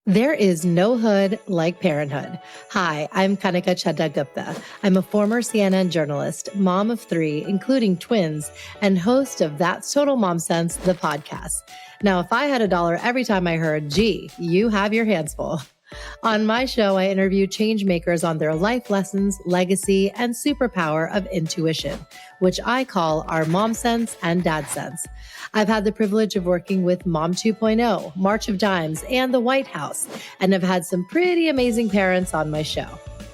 There is no hood like parenthood. Hi, I'm Kanika Chadda Gupta. I'm a former CNN journalist, mom of 3, including twins, and host of That's Total Mom Sense, the podcast. Now, if I had $1 every time I heard, gee, you have your hands full. On my show, I interview change makers on their life lessons, legacy, and superpower of intuition, which I call our mom sense and dad sense. I've had the privilege of working with Mom 2.0, March of Dimes, and the White House, and have had some pretty amazing parents on my show.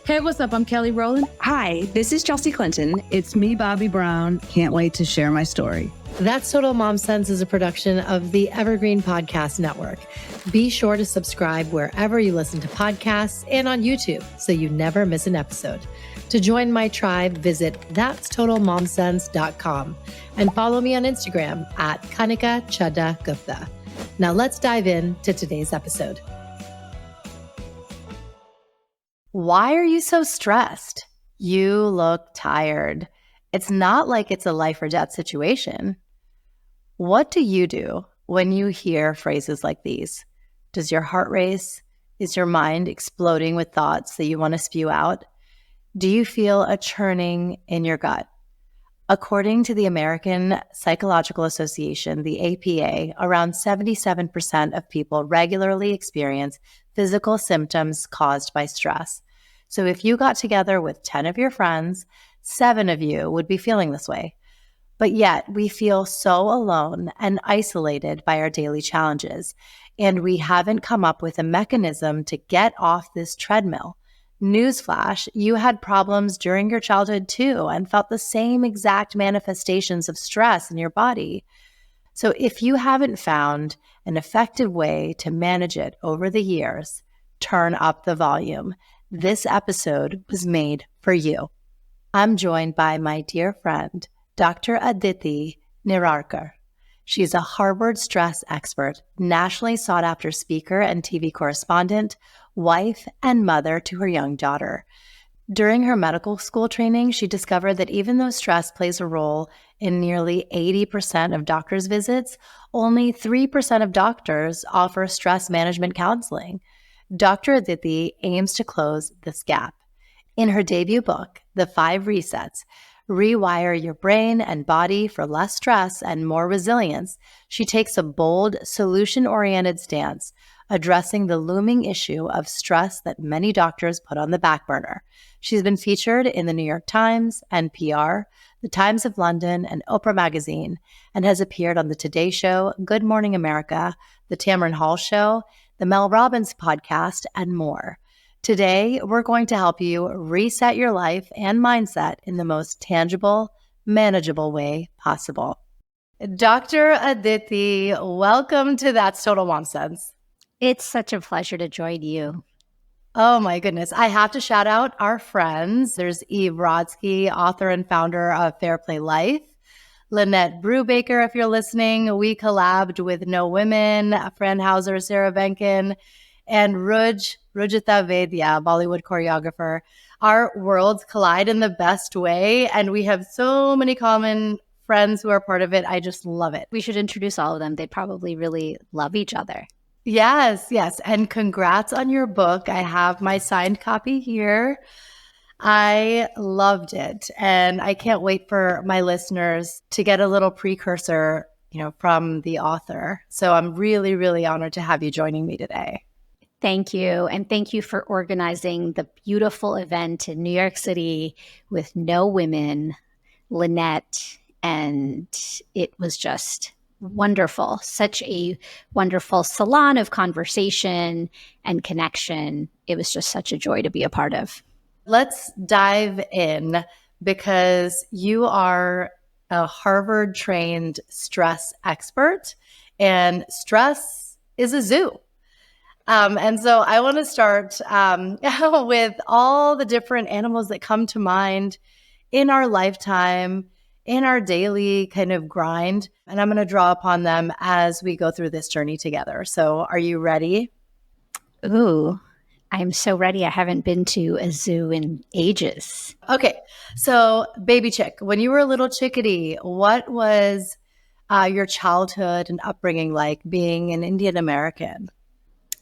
Hey, what's up? I'm Kelly Rowland. Hi, this is Chelsea Clinton. It's me, Bobby Brown. Can't wait to share my story. That's Total Mom Sense is a production of the Evergreen Podcast Network. Be sure to subscribe wherever you listen to podcasts and on YouTube so you never miss an episode. To join my tribe, visit that'stotalmomsense.com and follow me on Instagram at Kanika Chadda Gupta. Now let's dive into today's episode. Why are you so stressed? You look tired. It's not like it's a life or death situation. What do you do when you hear phrases like these? Does your heart race? Is your mind exploding with thoughts that you want to spew out? Do you feel a churning in your gut? According to the American Psychological Association, the APA, around 77% of people regularly experience physical symptoms caused by stress. So if you got together with 10 of your friends, 7 of you would be feeling this way. But yet we feel so alone and isolated by our daily challenges, and we haven't come up with a mechanism to get off this treadmill. Newsflash, you had problems during your childhood too and felt the same exact manifestations of stress in your body. So if you haven't found an effective way to manage it over the years, turn up the volume. This episode was made for you. I'm joined by my dear friend, Dr. Aditi Nerurkar. She's a Harvard stress expert, nationally sought after speaker and TV correspondent, wife, and mother to her young daughter. During her medical school training, she discovered that even though stress plays a role in nearly 80% of doctors' visits, only 3% of doctors offer stress management counseling. Dr. Aditi aims to close this gap. In her debut book, The 5 Resets, Rewire Your Brain and Body for Less Stress and More Resilience, she takes a bold, solution-oriented stance, addressing the looming issue of stress that many doctors put on the back burner. She's been featured in the New York Times, NPR, the Times of London, and Oprah Magazine, and has appeared on The Today Show, Good Morning America, The Tamron Hall Show, The Mel Robbins Podcast, and more. Today, we're going to help you reset your life and mindset in the most tangible, manageable way possible. Dr. Aditi, welcome to That's Total Mom Sense. It's such a pleasure to join you. Oh my goodness. I have to shout out our friends. There's Eve Rodsky, author and founder of Fair Play Life. Lynette Brubaker, if you're listening. We collabed with No Women, Fran Hauser, Sarah Benkin, and Rujita Vedya, Bollywood choreographer. Our worlds collide in the best way, and we have so many common friends who are part of it. I just love it. We should introduce all of them. They probably really love each other. Yes. And congrats on your book. I have my signed copy here. I loved it, and I can't wait for my listeners to get a little precursor, from the author. So I'm really, really honored to have you joining me today. Thank you. And thank you for organizing the beautiful event in New York City with No Women, Lynette, and it was just wonderful. Such a wonderful salon of conversation and connection. It was just such a joy to be a part of. Let's dive in because you are a Harvard-trained stress expert, and stress is a zoo. And so I want to start with all the different animals that come to mind in our lifetime, in our daily kind of grind. And I'm going to draw upon them as we go through this journey together. So are you ready? Ooh, I'm so ready. I haven't been to a zoo in ages. Okay. So baby chick, when you were a little chickadee, what was your childhood and upbringing like being an Indian American?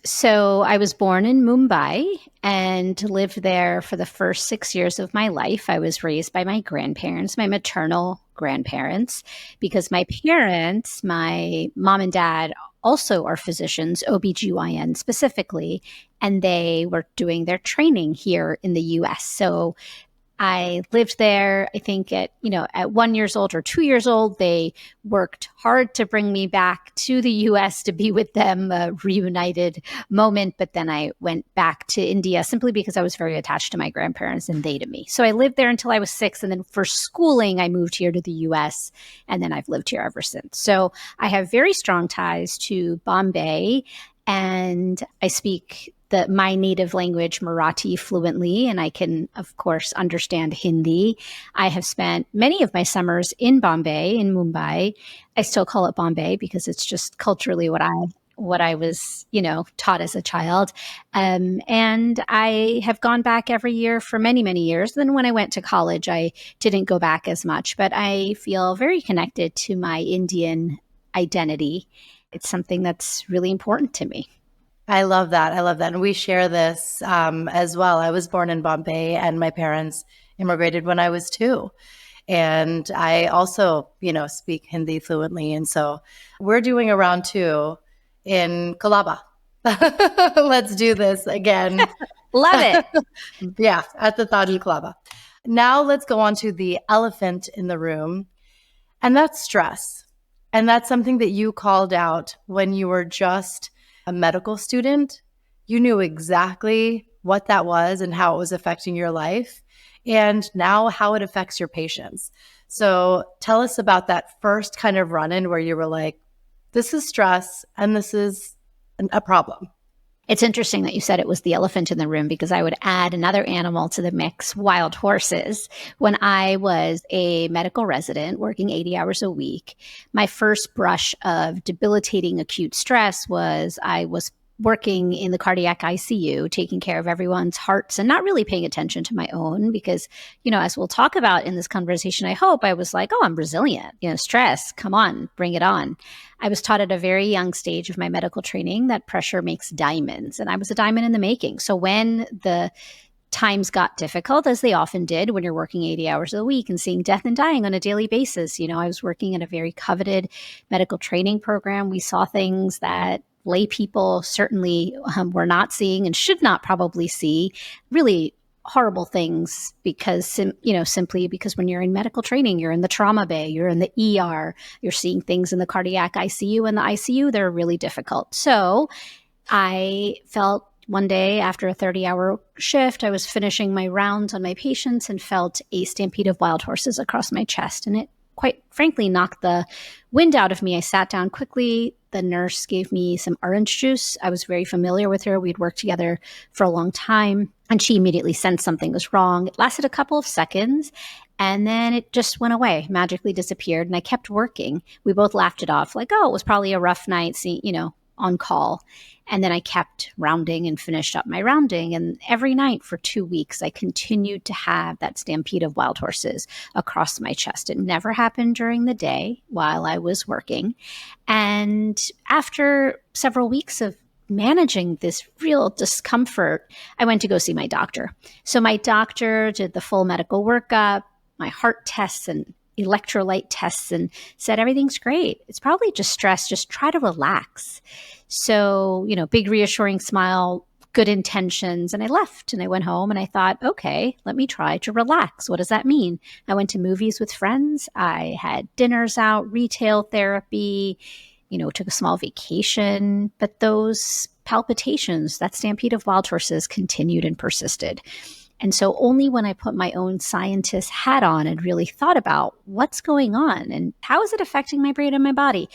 So I was born in Mumbai and lived there for the first 6 years of my life. I was raised by my grandparents, my maternal grandparents, because my parents, my mom and dad, also are physicians, OBGYN specifically, and they were doing their training here in the US. So I lived there, I think at 1 years old or 2 years old. They worked hard to bring me back to the US to be with them, a reunited moment. But then I went back to India simply because I was very attached to my grandparents and they to me. So I lived there until I was 6. And then for schooling, I moved here to the US. And then I've lived here ever since. So I have very strong ties to Bombay. And I speak my native language, Marathi, fluently, and I can, of course, understand Hindi. I have spent many of my summers in Bombay, in Mumbai. I still call it Bombay because it's just culturally what I was, taught as a child. And I have gone back every year for many, many years. Then when I went to college, I didn't go back as much, but I feel very connected to my Indian identity. It's something that's really important to me. I love that. I love that. And we share this as well. I was born in Bombay and my parents immigrated when I was 2. And I also, speak Hindi fluently. And so we're doing a round 2 in Colaba. Let's do this again. Love it. Yeah, at the Taj Colaba. Now let's go on to the elephant in the room. And that's stress. And that's something that you called out when you were just a medical student. You knew exactly what that was and how it was affecting your life, and now how it affects your patients. So tell us about that first kind of run-in where you were like, this is stress and this is a problem. It's interesting that you said it was the elephant in the room because I would add another animal to the mix, wild horses. When I was a medical resident working 80 hours a week, my first brush of debilitating acute stress was I was working in the cardiac ICU, taking care of everyone's hearts and not really paying attention to my own because, as we'll talk about in this conversation, I hope I was like, oh, I'm resilient, stress, come on, bring it on. I was taught at a very young stage of my medical training that pressure makes diamonds, and I was a diamond in the making. So when the times got difficult, as they often did when you're working 80 hours a week and seeing death and dying on a daily basis, I was working in a very coveted medical training program. We saw things that lay people certainly were not seeing and should not probably see, really horrible things because, simply because when you're in medical training, you're in the trauma bay, you're in the ER, you're seeing things in the cardiac ICU and the ICU, they're really difficult. So I felt one day after a 30-hour shift, I was finishing my rounds on my patients and felt a stampede of wild horses across my chest. And it quite frankly knocked the wind out of me. I sat down quickly. The nurse gave me some orange juice. I was very familiar with her. We'd worked together for a long time. And she immediately sensed something was wrong. It lasted a couple of seconds. And then it just went away, magically disappeared. And I kept working. We both laughed it off like, oh, it was probably a rough night, on call. And then I kept rounding and finished up my rounding. And every night for 2 weeks, I continued to have that stampede of wild horses across my chest. It never happened during the day while I was working. And after several weeks of managing this real discomfort, I went to go see my doctor. So my doctor did the full medical workup, my heart tests and electrolyte tests, and said, everything's great. It's probably just stress. Just try to relax. So, big reassuring smile, good intentions. And I left and I went home and I thought, okay, let me try to relax. What does that mean? I went to movies with friends. I had dinners out, retail therapy, took a small vacation. But those palpitations, that stampede of wild horses continued and persisted. And so only when I put my own scientist hat on and really thought about what's going on and how is it affecting my brain and my body,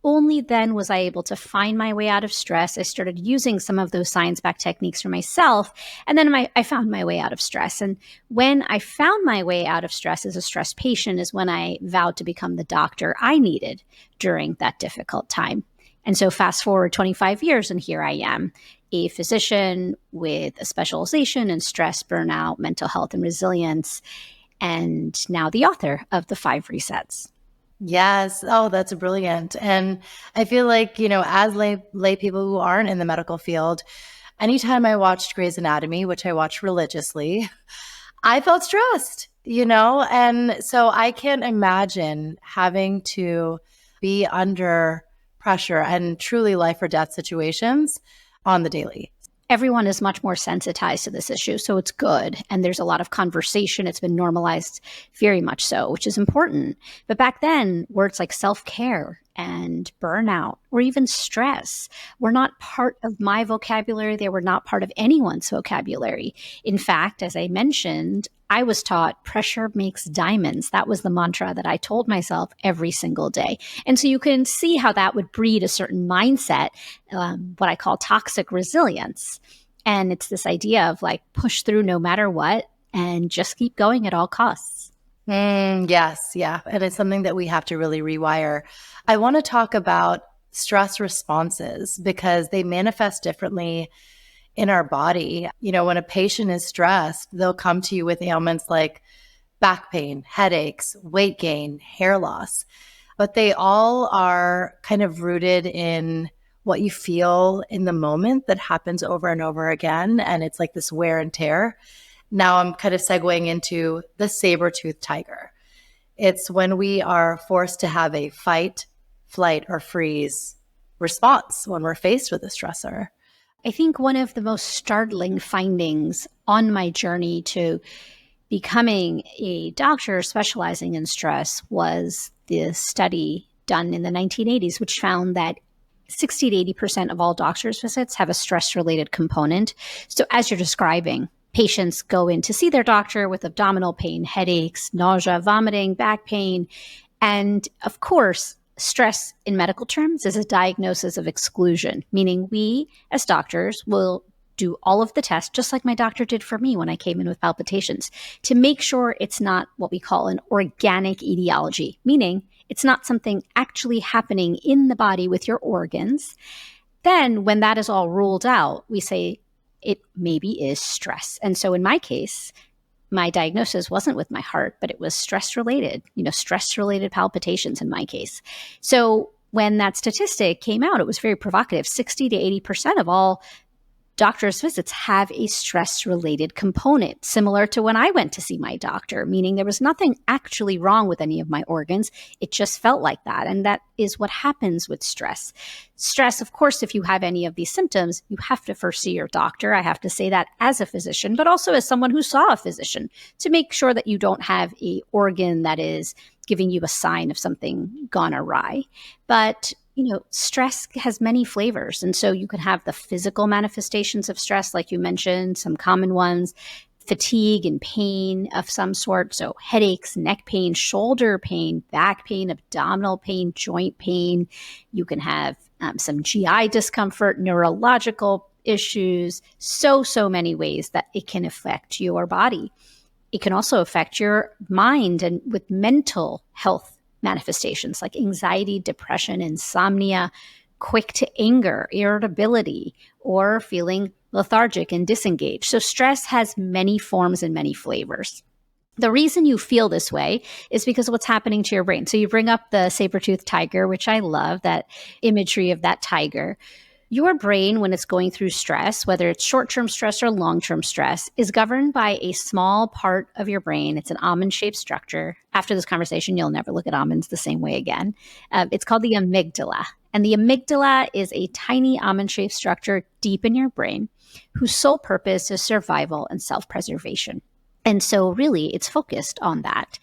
only then was I able to find my way out of stress. I started using some of those science-backed techniques for myself, and then I found my way out of stress. And when I found my way out of stress as a stressed patient is when I vowed to become the doctor I needed during that difficult time. And so fast forward 25 years, and here I am, a physician with a specialization in stress, burnout, mental health, and resilience, and now the author of The 5 Resets. Yes. Oh, that's brilliant. And I feel like, as lay people who aren't in the medical field, anytime I watched Grey's Anatomy, which I watch religiously, I felt stressed, And so I can't imagine having to be under pressure and truly life or death situations on the daily. Everyone is much more sensitized to this issue, so it's good. And there's a lot of conversation. It's been normalized very much so, which is important. But back then, words like self-care and burnout or even stress were not part of my vocabulary. They were not part of anyone's vocabulary. In fact, as I mentioned, I was taught pressure makes diamonds. That was the mantra that I told myself every single day. And so you can see how that would breed a certain mindset, what I call toxic resilience. And it's this idea of like push through no matter what and just keep going at all costs. Yes. Yeah. And it's something that we have to really rewire. I want to talk about stress responses because they manifest differently in our body. When a patient is stressed, they'll come to you with ailments like back pain, headaches, weight gain, hair loss, but they all are kind of rooted in what you feel in the moment that happens over and over again. And it's like this wear and tear. Now I'm kind of segueing into the saber-toothed tiger. It's when we are forced to have a fight, flight, or freeze response when we're faced with a stressor. I think one of the most startling findings on my journey to becoming a doctor specializing in stress was the study done in the 1980s, which found that 60 to 80% of all doctor's visits have a stress-related component. So as you're describing, patients go in to see their doctor with abdominal pain, headaches, nausea, vomiting, back pain. And of course, stress in medical terms is a diagnosis of exclusion, meaning we as doctors will do all of the tests, just like my doctor did for me when I came in with palpitations, to make sure it's not what we call an organic etiology, meaning it's not something actually happening in the body with your organs. Then when that is all ruled out, we say it maybe is stress. And so in my case, my diagnosis wasn't with my heart, but it was stress-related, stress-related palpitations in my case. So when that statistic came out, it was very provocative. 60 to 80% of all doctor's visits have a stress-related component, similar to when I went to see my doctor, meaning there was nothing actually wrong with any of my organs. It just felt like that. And that is what happens with stress. Stress, of course, if you have any of these symptoms, you have to first see your doctor. I have to say that as a physician, but also as someone who saw a physician to make sure that you don't have an organ that is giving you a sign of something gone awry. But stress has many flavors. And so you can have the physical manifestations of stress, like you mentioned, some common ones, fatigue and pain of some sort. So headaches, neck pain, shoulder pain, back pain, abdominal pain, joint pain. You can have some GI discomfort, neurological issues, so many ways that it can affect your body. It can also affect your mind and with mental health manifestations like anxiety, depression, insomnia, quick to anger, irritability, or feeling lethargic and disengaged. So stress has many forms and many flavors. The reason you feel this way is because of what's happening to your brain. So you bring up the saber-toothed tiger, which I love, that imagery of that tiger. Your brain, when it's going through stress, whether it's short-term stress or long-term stress, is governed by a small part of your brain. It's an almond-shaped structure. After this conversation, you'll never look at almonds the same way again. It's called the amygdala. And the amygdala is a tiny almond-shaped structure deep in your brain whose sole purpose is survival and self-preservation. And so really, it's focused on that.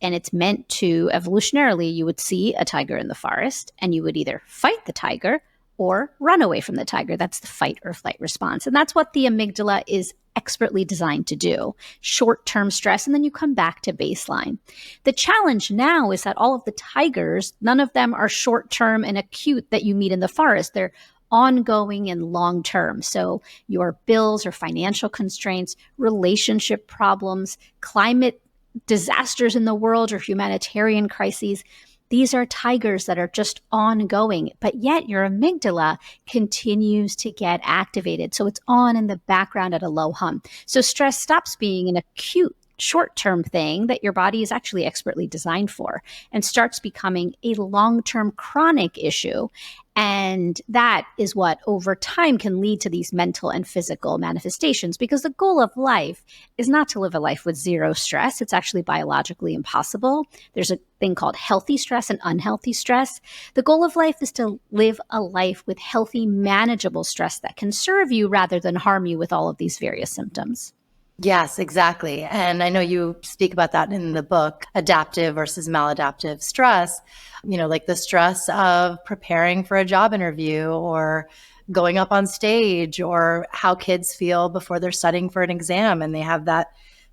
And it's meant to, evolutionarily, you would see a tiger in the forest and you would either fight the tiger or run away from the tiger. That's the fight or flight response. And that's what the amygdala is expertly designed to do. Short-term stress, and then you come back to baseline. The challenge now is that all of the tigers, none of them are short-term and acute that you meet in the forest. They're ongoing and long-term. So your bills or financial constraints, relationship problems, climate disasters in the world, or humanitarian crises, these are tigers that are just ongoing, but yet your amygdala continues to get activated. So it's on in the background at a low hum. So stress stops being an acute short-term thing that your body is actually expertly designed for and starts becoming a long-term chronic issue. And that is what over time can lead to these mental and physical manifestations, because the goal of life is not to live a life with zero stress. It's actually biologically impossible. There's a thing called healthy stress and unhealthy stress. The goal of life is to live a life with healthy, manageable stress that can serve you rather than harm you with all of these various symptoms. Yes, exactly. And I know you speak about that in the book, adaptive versus maladaptive stress, like the stress of preparing for a job interview or going up on stage, or how kids feel before they're studying for an exam and they have that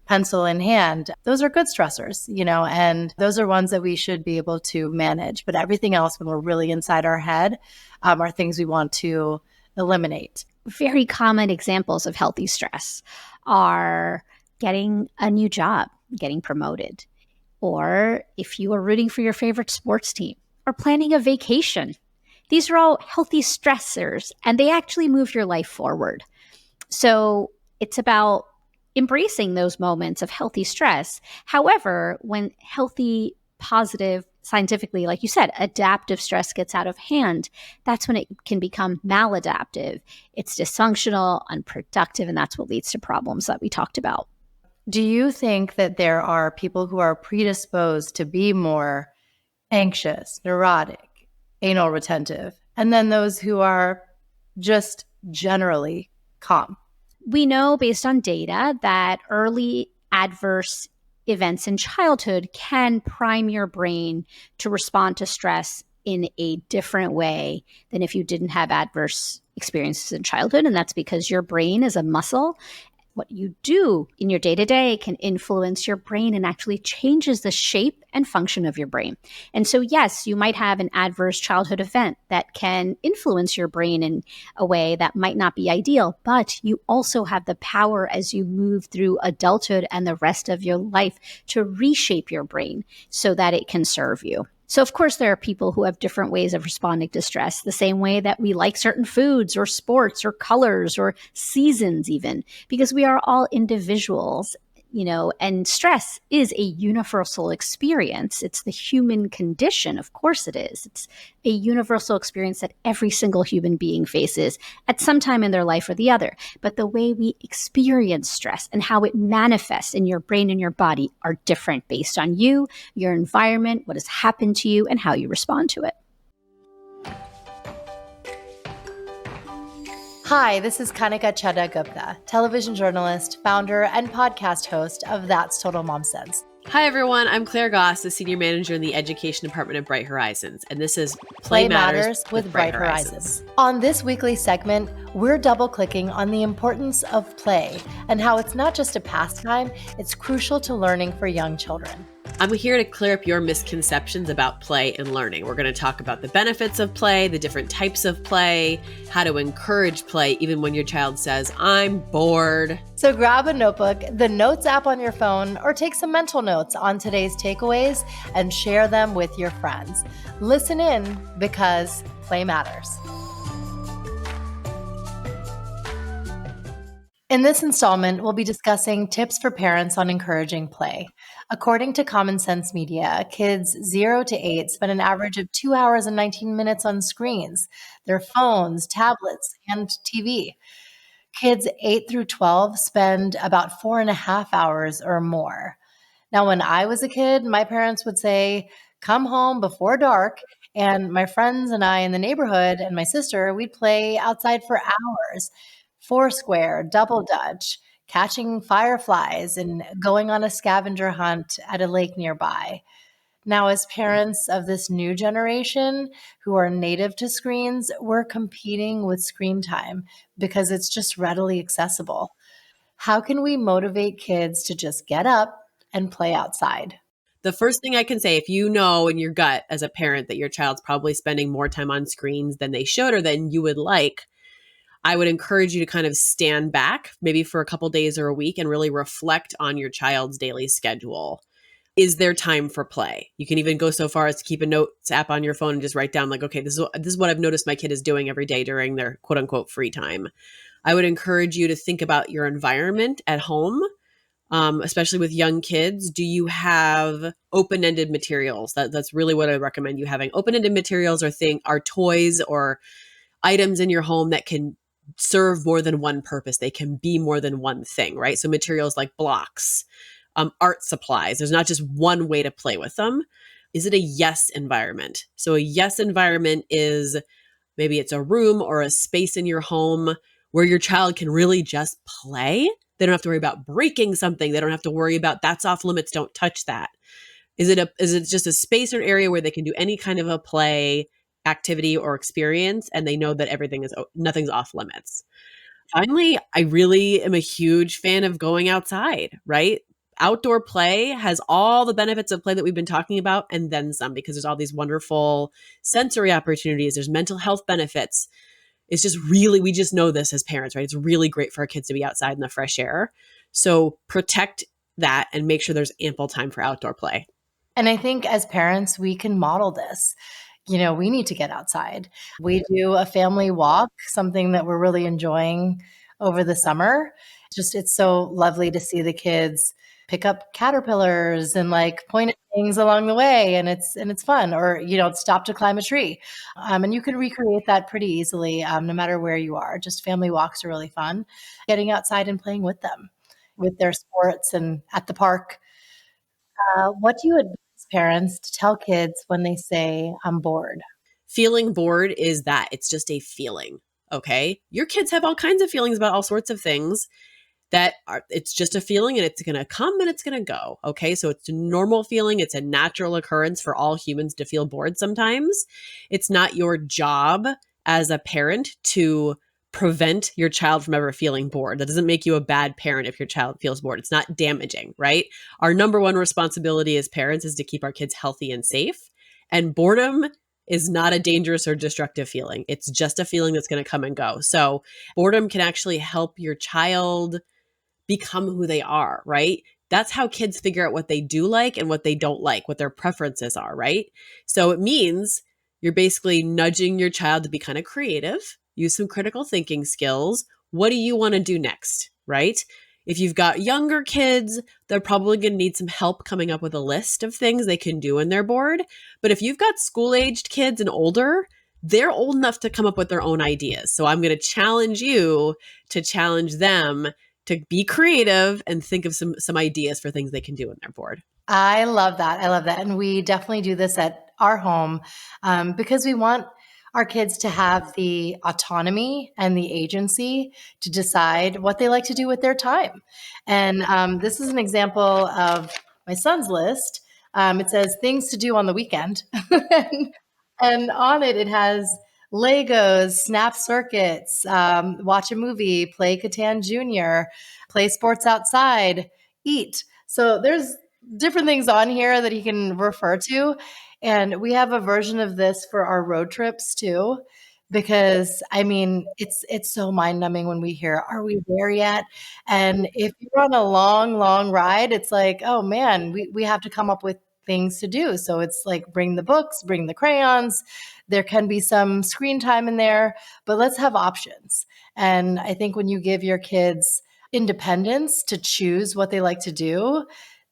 pencil in hand. Those are good stressors, and those are ones that we should be able to manage. But everything else, when we're really inside our head, are things we want to eliminate. Very common examples of healthy stress are getting a new job, getting promoted, or if you are rooting for your favorite sports team, or planning a vacation. These are all healthy stressors, and they actually move your life forward. So it's about embracing those moments of healthy stress. However, when healthy, positive, scientifically, like you said, adaptive stress gets out of hand, that's when it can become maladaptive. It's dysfunctional, unproductive, and that's what leads to problems that we talked about. Do you think that there are people who are predisposed to be more anxious, neurotic, anal retentive, and then those who are just generally calm? We know based on data that early adverse events in childhood can prime your brain to respond to stress in a different way than if you didn't have adverse experiences in childhood. And that's because your brain is a muscle. What you do in your day-to-day can influence your brain and actually changes the shape and function of your brain. And so, yes, you might have an adverse childhood event that can influence your brain in a way that might not be ideal, but you also have the power as you move through adulthood and the rest of your life to reshape your brain so that it can serve you. So, of course, there are people who have different ways of responding to stress, the same way that we like certain foods or sports or colors or seasons even, because we are all individuals, and stress is a universal experience. It's the human condition. Of course it is. It's a universal experience that every single human being faces at some time in their life or the other. But the way we experience stress and how it manifests in your brain and your body are different based on you, your environment, what has happened to you, and how you respond to it. Hi, this is Kanika Chadda Gupta, television journalist, founder, and podcast host of That's Total Mom Sense. Hi, everyone. I'm Claire Goss, the Senior Manager in the Education Department of Bright Horizons, and this is Play Matters with Bright Horizons. On this weekly segment, we're double-clicking on the importance of play and how it's not just a pastime, it's crucial to learning for young children. I'm here to clear up your misconceptions about play and learning. We're going to talk about the benefits of play, the different types of play, how to encourage play even when your child says, "I'm bored." So grab a notebook, the Notes app on your phone, or take some mental notes on today's takeaways and share them with your friends. Listen in, because play matters. In this installment, we'll be discussing tips for parents on encouraging play. According to Common Sense Media, kids 0 to 8 spend an average of 2 hours and 19 minutes on screens, their phones, tablets, and TV. Kids 8 through 12 spend about 4.5 hours or more. Now, when I was a kid, my parents would say, "Come home before dark," and my friends and I in the neighborhood and my sister, we'd play outside for hours. Foursquare, double dutch, catching fireflies, and going on a scavenger hunt at a lake nearby. Now, as parents of this new generation who are native to screens, we're competing with screen time because it's just readily accessible. How can we motivate kids to just get up and play outside? The first thing I can say, if you know in your gut as a parent that your child's probably spending more time on screens than they should or than you would like, I would encourage you to kind of stand back maybe for a couple days or a week and really reflect on your child's daily schedule. Is there time for play? You can even go so far as to keep a notes app on your phone and just write down like, okay, this is what I've noticed my kid is doing every day during their quote unquote free time. I would encourage you to think about your environment at home. especially with young kids? Do you have open-ended materials? That's really what I recommend you having. Open-ended materials are toys or items in your home that can serve more than one purpose. They can be more than one thing, right? So materials like blocks, art supplies. There's not just one way to play with them. Is it a yes environment? So a yes environment is maybe it's a room or a space in your home where your child can really just play. They don't have to worry about breaking something. They don't have to worry about that's off limits, don't touch that. Is it just a space or area where they can do any kind of a play, activity, or experience, and they know that nothing's off limits? Finally, I really am a huge fan of going outside, right? Outdoor play has all the benefits of play that we've been talking about and then some, because there's all these wonderful sensory opportunities. There's mental health benefits. It's just really, we just know this as parents, right? It's really great for our kids to be outside in the fresh air. So protect that and make sure there's ample time for outdoor play. And I think as parents, we can model this. We need to get outside. We do a family walk, something that we're really enjoying over the summer. It's so lovely to see the kids pick up caterpillars and point at things along the way. And it's fun. Or, stop to climb a tree. And you can recreate that pretty easily, no matter where you are. Just family walks are really fun. Getting outside and playing with them, with their sports and at the park. What do you advise parents to tell kids when they say, I'm bored? Feeling bored is that it's just a feeling. Okay. Your kids have all kinds of feelings about all sorts of things it's just a feeling, and it's going to come and it's going to go. Okay. So it's a normal feeling. It's a natural occurrence for all humans to feel bored sometimes. It's not your job as a parent to prevent your child from ever feeling bored. That doesn't make you a bad parent if your child feels bored. It's not damaging, right? Our number one responsibility as parents is to keep our kids healthy and safe. And boredom is not a dangerous or destructive feeling. It's just a feeling that's going to come and go. So boredom can actually help your child become who they are, right? That's how kids figure out what they do like and what they don't like, what their preferences are, right? So it means you're basically nudging your child to be kind of creative, use some critical thinking skills. What do you want to do next, right? If you've got younger kids, they're probably going to need some help coming up with a list of things they can do when they're bored. But if you've got school-aged kids and older, they're old enough to come up with their own ideas. So I'm going to challenge you to challenge them to be creative and think of some ideas for things they can do when they're bored. I love that. I love that. And we definitely do this at our home because we want our kids to have the autonomy and the agency to decide what they like to do with their time. And this is an example of my son's list. It says things to do on the weekend. And on it, it has Legos, snap circuits, watch a movie, play Catan Jr., play sports outside, eat. So there's different things on here that he can refer to. And we have a version of this for our road trips too, because it's so mind numbing when we hear, are we there yet? And if you're on a long, long ride, it's like, oh man, we have to come up with things to do. So it's like, bring the books, bring the crayons. There can be some screen time in there, but let's have options. And I think when you give your kids independence to choose what they like to do,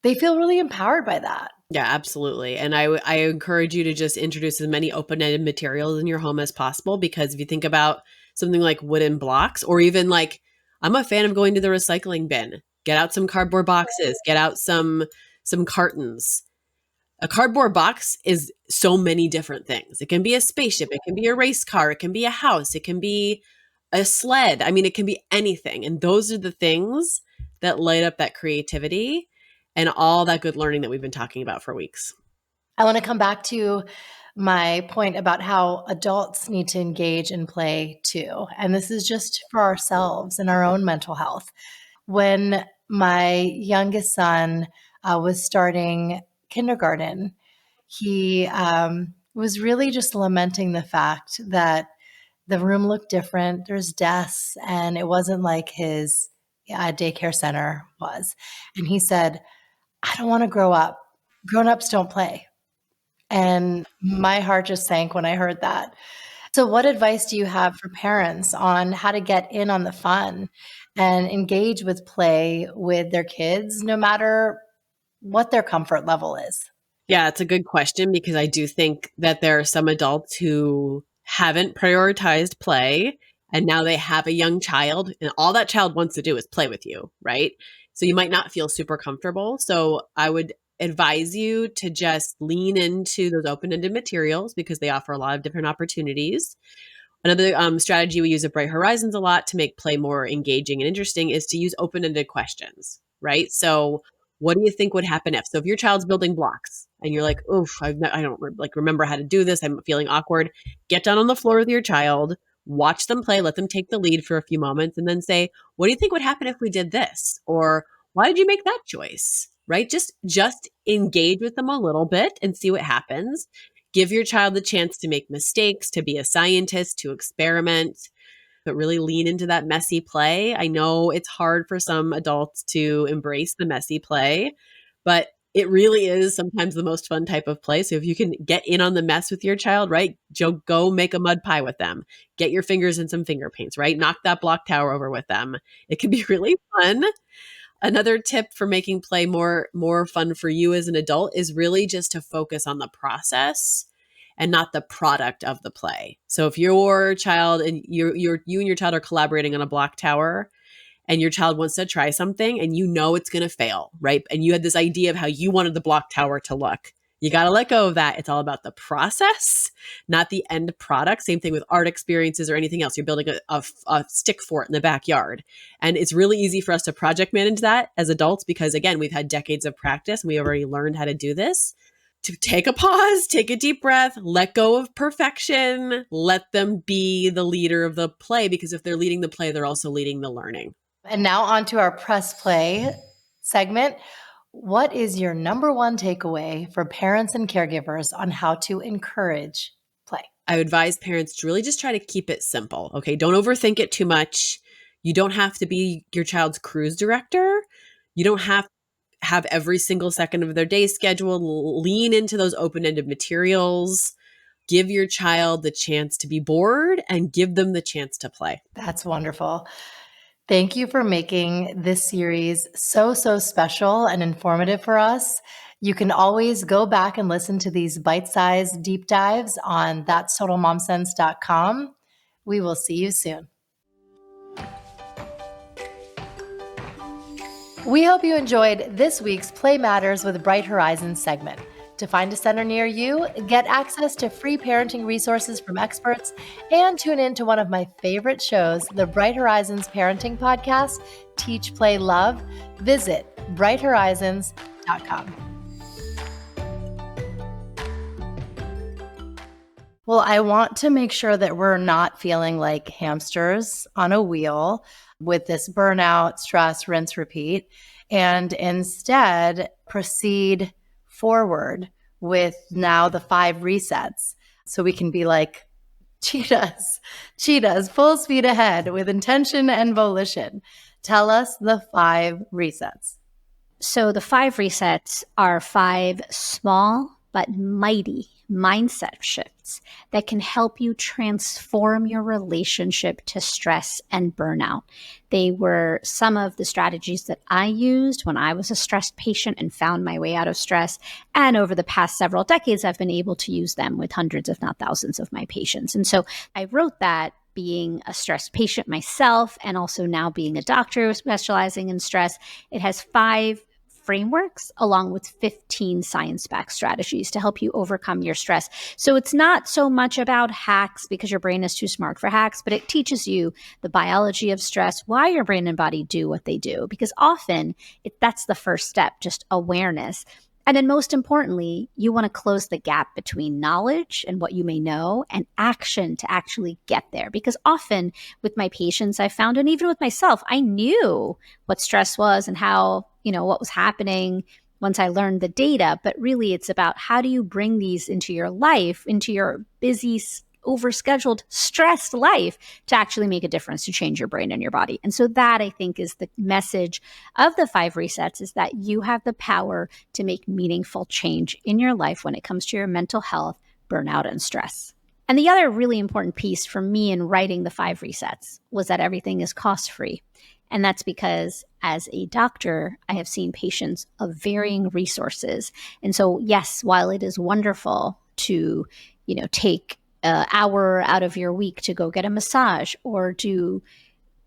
they feel really empowered by that. Yeah, absolutely. And I encourage you to just introduce as many open-ended materials in your home as possible, because if you think about something like wooden blocks, or even I'm a fan of going to the recycling bin, get out some cardboard boxes, get out some cartons. A cardboard box is so many different things. It can be a spaceship, it can be a race car, it can be a house, it can be a sled. It can be anything. And those are the things that light up that creativity and all that good learning that we've been talking about for weeks. I want to come back to my point about how adults need to engage in play too. And this is just for ourselves and our own mental health. When my youngest son was starting kindergarten, he was really just lamenting the fact that the room looked different. There's desks, and it wasn't like his daycare center was. And he said, I don't want to grow up. Grown-ups don't play. And my heart just sank when I heard that. So what advice do you have for parents on how to get in on the fun and engage with play with their kids, no matter what their comfort level is? Yeah, it's a good question because I do think that there are some adults who haven't prioritized play and now they have a young child and all that child wants to do is play with you, right? So you might not feel super comfortable. So I would advise you to just lean into those open-ended materials because they offer a lot of different opportunities. Another strategy we use at Bright Horizons a lot to make play more engaging and interesting is to use open-ended questions, right? So what do you think would happen if? So if your child's building blocks and you're like, oof, I don't remember how to do this. I'm feeling awkward. Get down on the floor with your child, watch them play, let them take the lead for a few moments and then say, what do you think would happen if we did this? Or why did you make that choice? Right? Just engage with them a little bit and see what happens. Give your child the chance to make mistakes, to be a scientist, to experiment, but really lean into that messy play. I know it's hard for some adults to embrace the messy play, but it really is sometimes the most fun type of play. So if you can get in on the mess with your child, right? Go make a mud pie with them. Get your fingers in some finger paints, right? Knock that block tower over with them. It can be really fun. Another tip for making play more fun for you as an adult is really just to focus on the process and not the product of the play. So if your child and you and your child are collaborating on a block tower and your child wants to try something and you know it's going to fail, right? And you had this idea of how you wanted the block tower to look. You got to let go of that. It's all about the process, not the end product. Same thing with art experiences or anything else. You're building a stick fort in the backyard. And it's really easy for us to project manage that as adults because, again, we've had decades of practice and we already learned how to do this. To take a pause, take a deep breath, let go of perfection, let them be the leader of the play because if they're leading the play, they're also leading the learning. And now on to our press play segment. What is your number one takeaway for parents and caregivers on how to encourage play? I would advise parents to really just try to keep it simple. Okay. Don't overthink it too much. You don't have to be your child's cruise director. You don't have every single second of their day scheduled. Lean into those open-ended materials. Give your child the chance to be bored and give them the chance to play. That's wonderful. Thank you for making this series so special and informative for us. You can always go back and listen to these bite-sized deep dives on that'stotalmomsense.com. We will see you soon. We hope you enjoyed this week's Play Matters with Bright Horizons segment. To find a center near you, get access to free parenting resources from experts, and tune in to one of my favorite shows, the Bright Horizons parenting podcast, Teach, Play, Love, visit brighthorizons.com. Well, I want to make sure that we're not feeling like hamsters on a wheel with this burnout, stress, rinse, repeat, and instead proceed forward with now the 5 resets. So we can be like cheetahs, full speed ahead with intention and volition. Tell us the 5 resets. So the 5 resets are 5 small but mighty mindset shifts that can help you transform your relationship to stress and burnout. They were some of the strategies that I used when I was a stressed patient and found my way out of stress. And over the past several decades, I've been able to use them with hundreds, if not thousands, of my patients. And so I wrote that being a stressed patient myself and also now being a doctor specializing in stress. It has 5 frameworks along with 15 science-backed strategies to help you overcome your stress. So it's not so much about hacks because your brain is too smart for hacks, but it teaches you the biology of stress, why your brain and body do what they do, because often that's the first step, just awareness. And then most importantly, you want to close the gap between knowledge and what you may know and action to actually get there. Because often with my patients, I found, and even with myself, I knew what stress was and how, what was happening once I learned the data. But really, it's about how do you bring these into your life, into your busy, overscheduled, stressed life to actually make a difference, to change your brain and your body. And so that, I think, is the message of the 5 resets, is that you have the power to make meaningful change in your life when it comes to your mental health, burnout, and stress. And the other really important piece for me in writing the 5 resets was that everything is cost-free. And that's because as a doctor, I have seen patients of varying resources. And so, yes, while it is wonderful to, take an hour out of your week to go get a massage or do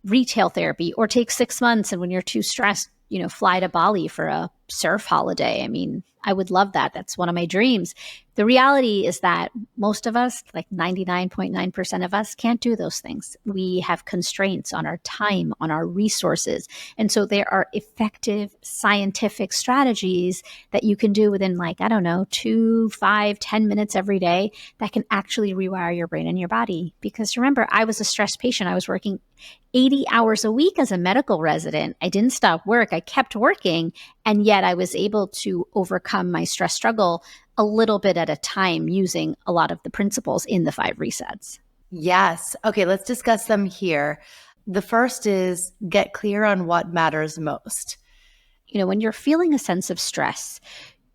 retail therapy or take 6 months, and when you're too stressed, fly to Bali for a surf holiday. I mean, I would love that. That's one of my dreams. The reality is that most of us, like 99.9% of us, can't do those things. We have constraints on our time, on our resources. And so there are effective scientific strategies that you can do within 2, 5, 10 minutes every day that can actually rewire your brain and your body. Because remember, I was a stressed patient. I was working 80 hours a week as a medical resident. I didn't stop work. I kept working. And yet I was able to overcome my stress struggle a little bit at a time using a lot of the principles in the 5 resets. Yes. Okay, let's discuss them here. The first is get clear on what matters most. When you're feeling a sense of stress,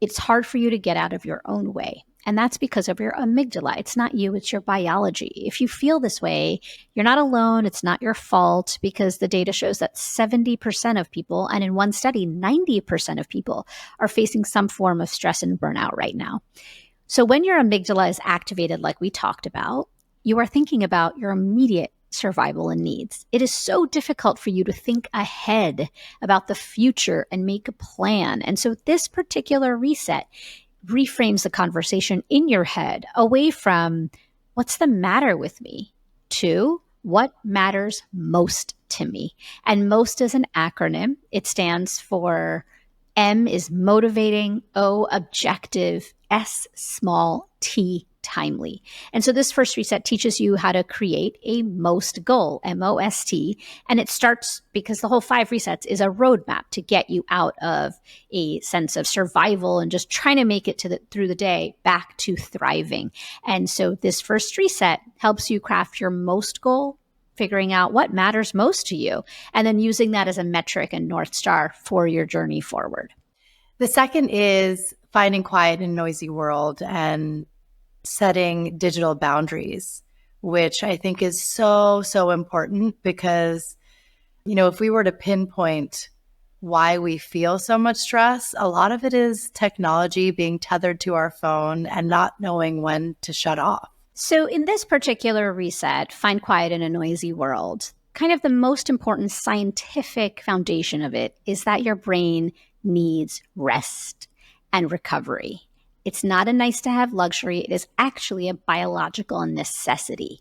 it's hard for you to get out of your own way. And that's because of your amygdala. It's not you, it's your biology. If you feel this way, you're not alone. It's not your fault, because the data shows that 70% of people, and in one study, 90% of people, are facing some form of stress and burnout right now. So when your amygdala is activated, like we talked about, you are thinking about your immediate survival and needs. It is so difficult for you to think ahead about the future and make a plan. And so this particular reset reframes the conversation in your head away from what's the matter with me to what matters most to me. And most is an acronym. It stands for M is motivating, O objective, S small, T timely. And so this first reset teaches you how to create a most goal, MOST. And it starts because the whole 5 resets is a roadmap to get you out of a sense of survival and just trying to make it through the day back to thriving. And so this first reset helps you craft your most goal, figuring out what matters most to you, and then using that as a metric and North Star for your journey forward. The second is finding quiet in a noisy world and setting digital boundaries, which I think is so, so important because, if we were to pinpoint why we feel so much stress, a lot of it is technology being tethered to our phone and not knowing when to shut off. So in this particular reset, find quiet in a noisy world, kind of the most important scientific foundation of it is that your brain needs rest and recovery. It's not a nice to have luxury. It is actually a biological necessity.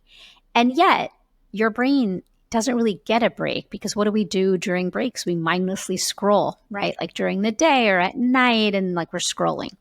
And yet your brain doesn't really get a break, because what do we do during breaks? We mindlessly scroll, right? Like during the day or at night, and we're scrolling.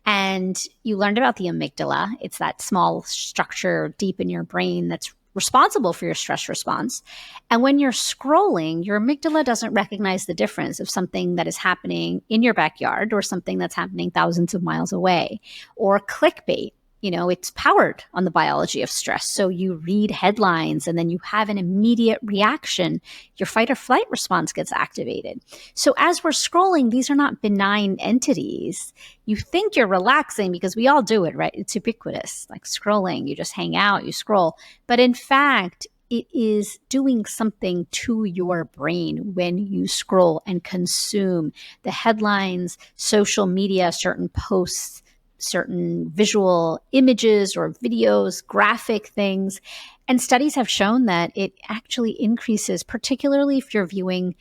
And you learned about the amygdala. It's that small structure deep in your brain that's responsible for your stress response. And when you're scrolling, your amygdala doesn't recognize the difference of something that is happening in your backyard or something that's happening thousands of miles away, or clickbait. It's powered on the biology of stress. So you read headlines and then you have an immediate reaction. Your fight or flight response gets activated. So as we're scrolling, these are not benign entities. You think you're relaxing because we all do it, right? It's ubiquitous, like scrolling. You just hang out, you scroll. But in fact, it is doing something to your brain when you scroll and consume the headlines, social media, certain posts, certain visual images or videos, graphic things. And studies have shown that it actually increases, particularly if you're viewing,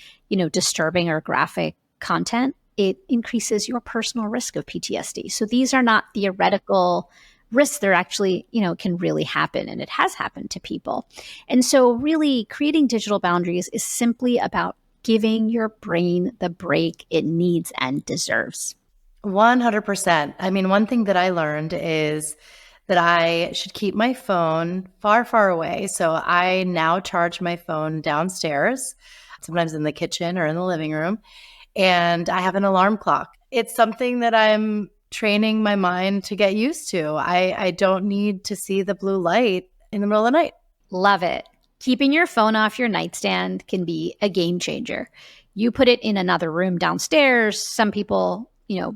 disturbing or graphic content, it increases your personal risk of PTSD. So these are not theoretical risks. They're actually, can really happen. And it has happened to people. And so really creating digital boundaries is simply about giving your brain the break it needs and deserves. 100%. I mean, one thing that I learned is that I should keep my phone far, far away. So I now charge my phone downstairs, sometimes in the kitchen or in the living room, and I have an alarm clock. It's something that I'm training my mind to get used to. I don't need to see the blue light in the middle of the night. Love it. Keeping your phone off your nightstand can be a game changer. You put it in another room downstairs. Some people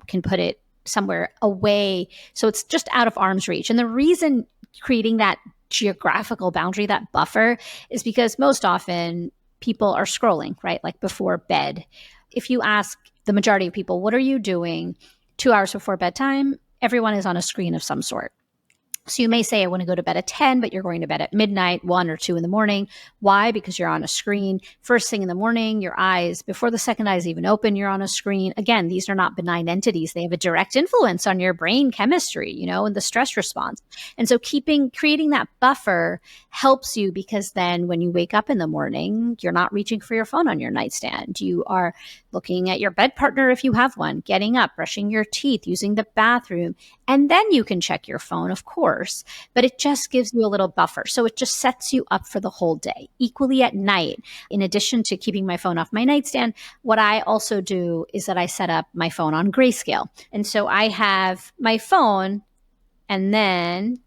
can put it somewhere away, so it's just out of arm's reach. And the reason creating that geographical boundary, that buffer, is because most often people are scrolling, right? Like before bed. If you ask the majority of people, what are you doing 2 hours before bedtime? Everyone is on a screen of some sort. So you may say, I want to go to bed at 10, but you're going to bed at midnight, 1 or 2 in the morning. Why? Because you're on a screen. First thing in the morning, your eyes, before the second eye is even open, you're on a screen. Again, these are not benign entities. They have a direct influence on your brain chemistry, and the stress response. And so creating that buffer helps you, because then when you wake up in the morning, you're not reaching for your phone on your nightstand. You are looking at your bed partner if you have one, getting up, brushing your teeth, using the bathroom, and then you can check your phone, of course, but it just gives you a little buffer. So it just sets you up for the whole day. Equally at night, in addition to keeping my phone off my nightstand, what I also do is that I set up my phone on grayscale. And so I have my phone and then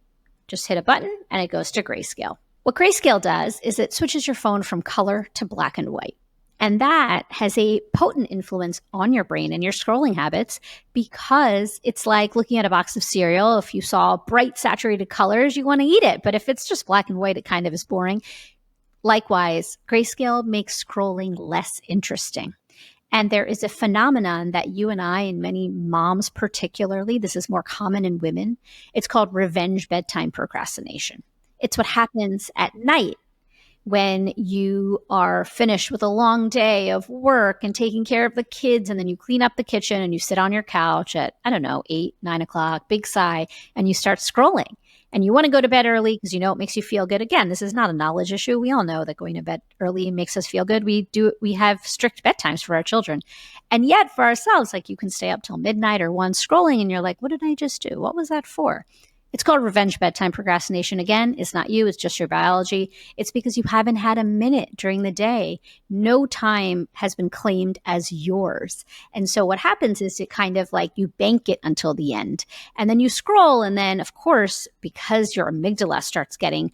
just hit a button and it goes to grayscale. What grayscale does is it switches your phone from color to black and white. And that has a potent influence on your brain and your scrolling habits, because it's like looking at a box of cereal. If you saw bright saturated colors, you want to eat it. But if it's just black and white, it kind of is boring. Likewise, grayscale makes scrolling less interesting. And there is a phenomenon that you and I, and many moms particularly, this is more common in women. It's called revenge bedtime procrastination. It's what happens at night when you are finished with a long day of work and taking care of the kids, and then you clean up the kitchen and you sit on your couch at, 8, 9 o'clock, big sigh, and you start scrolling. And you want to go to bed early because it makes you feel good. Again, this is not a knowledge issue. We all know that going to bed early makes us feel good. We have strict bedtimes for our children. And yet for ourselves, like you can stay up till midnight or 1 scrolling and you're like, what did I just do? What was that for? It's called revenge bedtime procrastination. Again, it's not you, it's just your biology. It's because you haven't had a minute during the day. No time has been claimed as yours. And so what happens is it kind of like you bank it until the end. And then you scroll. And then, of course, because your amygdala starts getting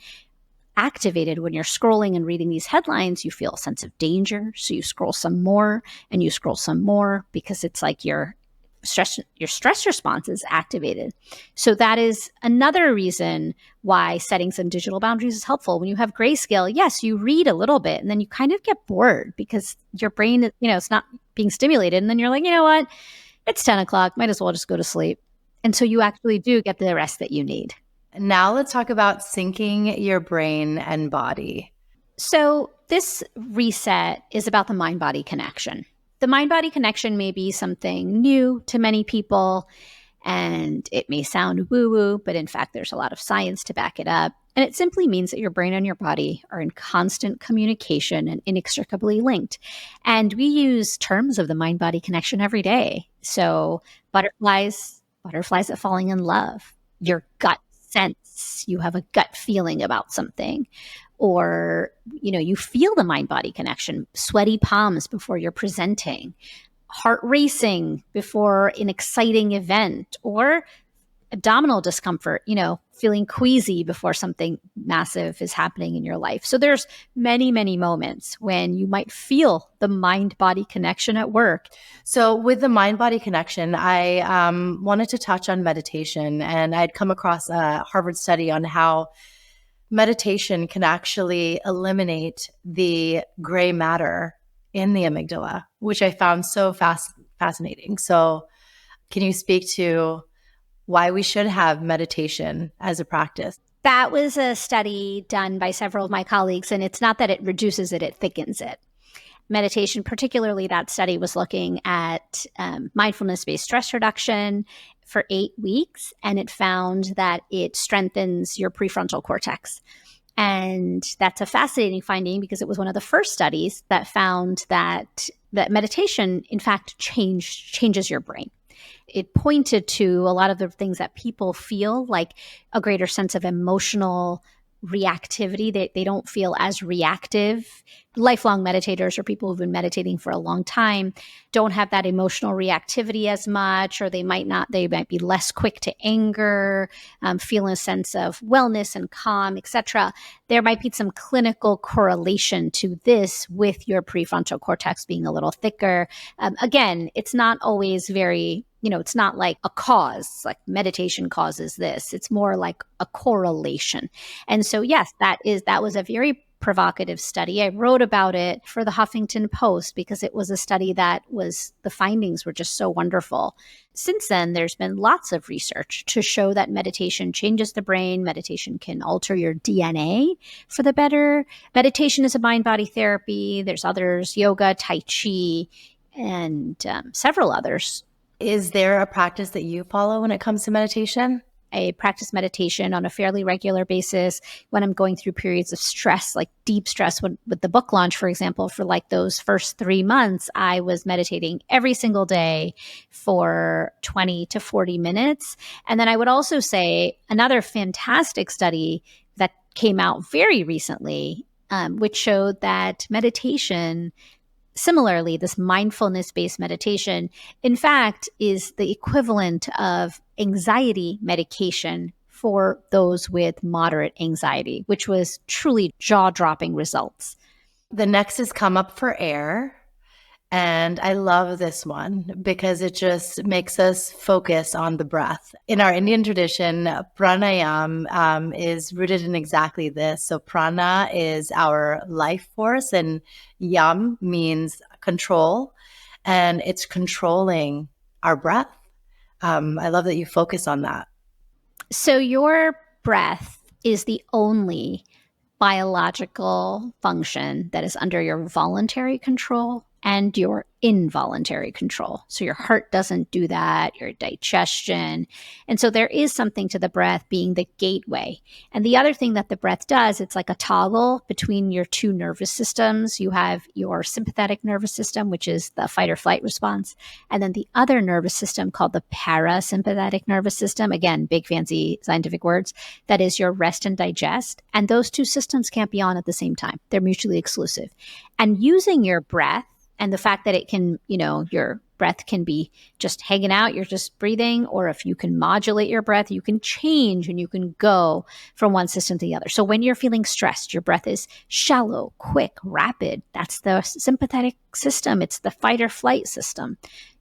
activated when you're scrolling and reading these headlines, you feel a sense of danger. So you scroll some more and you scroll some more, because it's like your stress response is activated. So that is another reason why setting some digital boundaries is helpful. When you have grayscale, yes, you read a little bit and then you kind of get bored because your brain, it's not being stimulated. And then you're like, you know what? It's 10 o'clock. Might as well just go to sleep. And so you actually do get the rest that you need. Now let's talk about syncing your brain and body. So this reset is about the mind-body connection. The mind-body connection may be something new to many people, and it may sound woo-woo, but in fact, there's a lot of science to back it up. And it simply means that your brain and your body are in constant communication and inextricably linked. And we use terms of the mind-body connection every day. So butterflies at falling in love, your gut sense, you have a gut feeling about something. Or, you feel the mind-body connection, sweaty palms before you're presenting, heart racing before an exciting event, or abdominal discomfort, feeling queasy before something massive is happening in your life. So there's many, many moments when you might feel the mind-body connection at work. So with the mind-body connection, I wanted to touch on meditation, and I'd come across a Harvard study on how meditation can actually eliminate the gray matter in the amygdala, which I found so fascinating. So can you speak to why we should have meditation as a practice? That was a study done by several of my colleagues, and it's not that it reduces it, it thickens it. Meditation, particularly that study, was looking at mindfulness-based stress reduction for 8 weeks, and it found that it strengthens your prefrontal cortex. And that's a fascinating finding because it was one of the first studies that found that meditation, in fact, changes your brain. It pointed to a lot of the things that people feel, like a greater sense of emotional reactivity. They don't feel as reactive. Lifelong meditators or people who've been meditating for a long time don't have that emotional reactivity as much, or they might be less quick to anger, feel a sense of wellness and calm, etc. There might be some clinical correlation to this with your prefrontal cortex being a little thicker. Again, it's not always very, it's not like a cause, like meditation causes this. It's more like a correlation. And so, yes, that was a very provocative study. I wrote about it for the Huffington Post because it was a study the findings were just so wonderful. Since then, there's been lots of research to show that meditation changes the brain. Meditation can alter your DNA for the better. Meditation is a mind-body therapy. There's others, yoga, Tai Chi, and several others. Is there a practice that you follow when it comes to meditation? I practice meditation on a fairly regular basis when I'm going through periods of stress, like deep stress. With the book launch, for example, for like those first 3 months, I was meditating every single day for 20 to 40 minutes. And then I would also say another fantastic study that came out very recently, which showed that meditation, similarly, this mindfulness-based meditation, in fact, is the equivalent of anxiety medication for those with moderate anxiety, which was truly jaw-dropping results. The next is come up for air. And I love this one because it just makes us focus on the breath. In our Indian tradition, pranayam is rooted in exactly this. So prana is our life force and yam means control, and it's controlling our breath. I love that you focus on that. So your breath is the only biological function that is under your voluntary control and your involuntary control. So your heart doesn't do that, your digestion. And so there is something to the breath being the gateway. And the other thing that the breath does, it's like a toggle between your two nervous systems. You have your sympathetic nervous system, which is the fight or flight response. And then the other nervous system called the parasympathetic nervous system. Again, big fancy scientific words. That is your rest and digest. And those two systems can't be on at the same time. They're mutually exclusive. And using your breath, and the fact that it can, your breath can be just hanging out, you're just breathing, or if you can modulate your breath, you can change and you can go from one system to the other. So when you're feeling stressed, your breath is shallow, quick, rapid. That's the sympathetic system. It's the fight or flight system.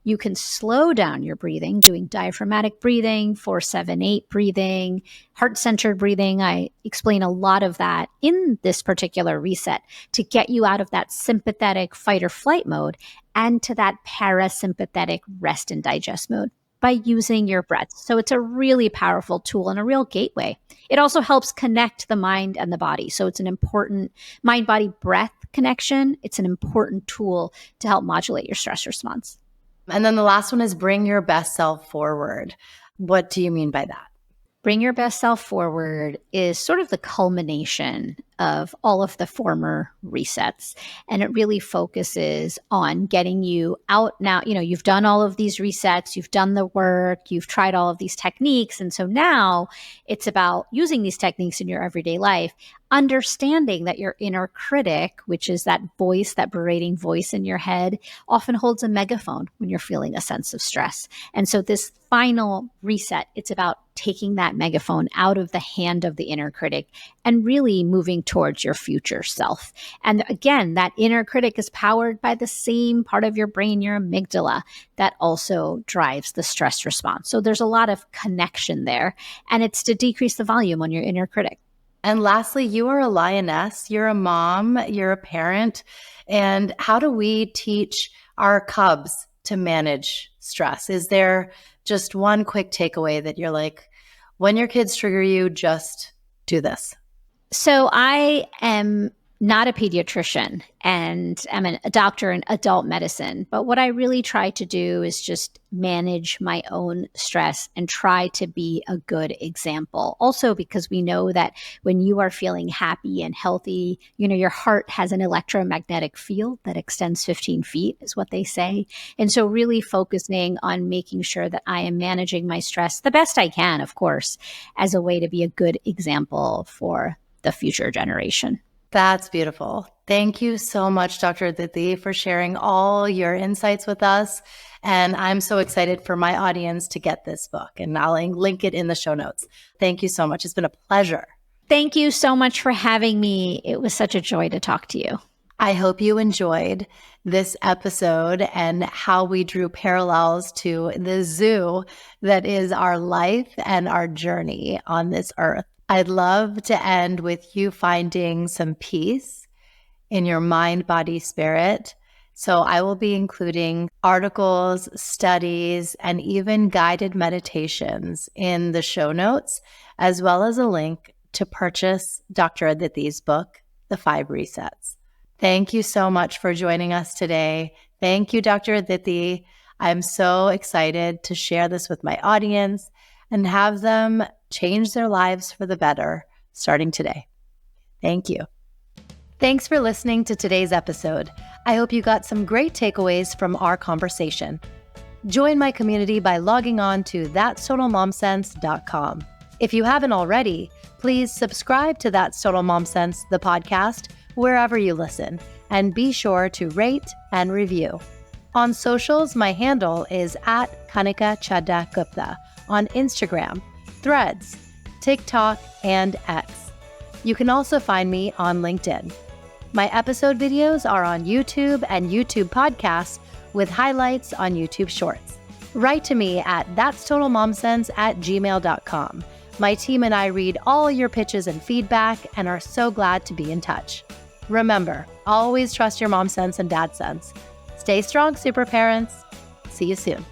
You can slow down your breathing, doing diaphragmatic breathing, 4-7-8 breathing, heart-centered breathing. I explain a lot of that in this particular reset to get you out of that sympathetic fight or flight mode and to that parasympathetic rest and digest mode by using your breath. So it's a really powerful tool and a real gateway. It also helps connect the mind and the body. So it's an important mind-body-breath connection. It's an important tool to help modulate your stress response. And then the last one is bring your best self forward. What do you mean by that? Bring your best self forward is sort of the culmination of all of the former resets. And it really focuses on getting you out now. You've done all of these resets, you've done the work, you've tried all of these techniques. And so now it's about using these techniques in your everyday life, understanding that your inner critic, which is that voice, that berating voice in your head, often holds a megaphone when you're feeling a sense of stress. And so this final reset, it's about taking that megaphone out of the hand of the inner critic and really moving towards your future self. And again, that inner critic is powered by the same part of your brain, your amygdala, that also drives the stress response. So there's a lot of connection there, and it's to decrease the volume on your inner critic. And lastly, you are a lioness, you're a mom, you're a parent. And how do we teach our cubs to manage stress? Is there just one quick takeaway that you're like, when your kids trigger you, just do this? So I am not a pediatrician and I'm a doctor in adult medicine. But what I really try to do is just manage my own stress and try to be a good example. Also, because we know that when you are feeling happy and healthy, your heart has an electromagnetic field that extends 15 feet is what they say. And so really focusing on making sure that I am managing my stress the best I can, of course, as a way to be a good example for the future generation. That's beautiful. Thank you so much, Dr. Aditi, for sharing all your insights with us. And I'm so excited for my audience to get this book, and I'll link it in the show notes. Thank you so much. It's been a pleasure. Thank you so much for having me. It was such a joy to talk to you. I hope you enjoyed this episode and how we drew parallels to the zoo that is our life and our journey on this earth. I'd love to end with you finding some peace in your mind, body, spirit. So I will be including articles, studies, and even guided meditations in the show notes, as well as a link to purchase Dr. Aditi's book, The 5 Resets. Thank you so much for joining us today. Thank you, Dr. Aditi. I'm so excited to share this with my audience and have them change their lives for the better starting today. Thank you. Thanks for listening to today's episode. I hope you got some great takeaways from our conversation. Join my community by logging on to thatstotalmomsense.com. If you haven't already, please subscribe to That's Total Mom Sense, the podcast, wherever you listen, and be sure to rate and review. On socials, my handle is at Kanika Chadda Gupta on Instagram, Threads, TikTok, and X. You can also find me on LinkedIn. My episode videos are on YouTube and YouTube podcasts with highlights on YouTube Shorts. Write to me at thatstotalmomsense@gmail.com. My team and I read all your pitches and feedback and are so glad to be in touch. Remember, always trust your mom sense and dad sense. Stay strong, super parents. See you soon.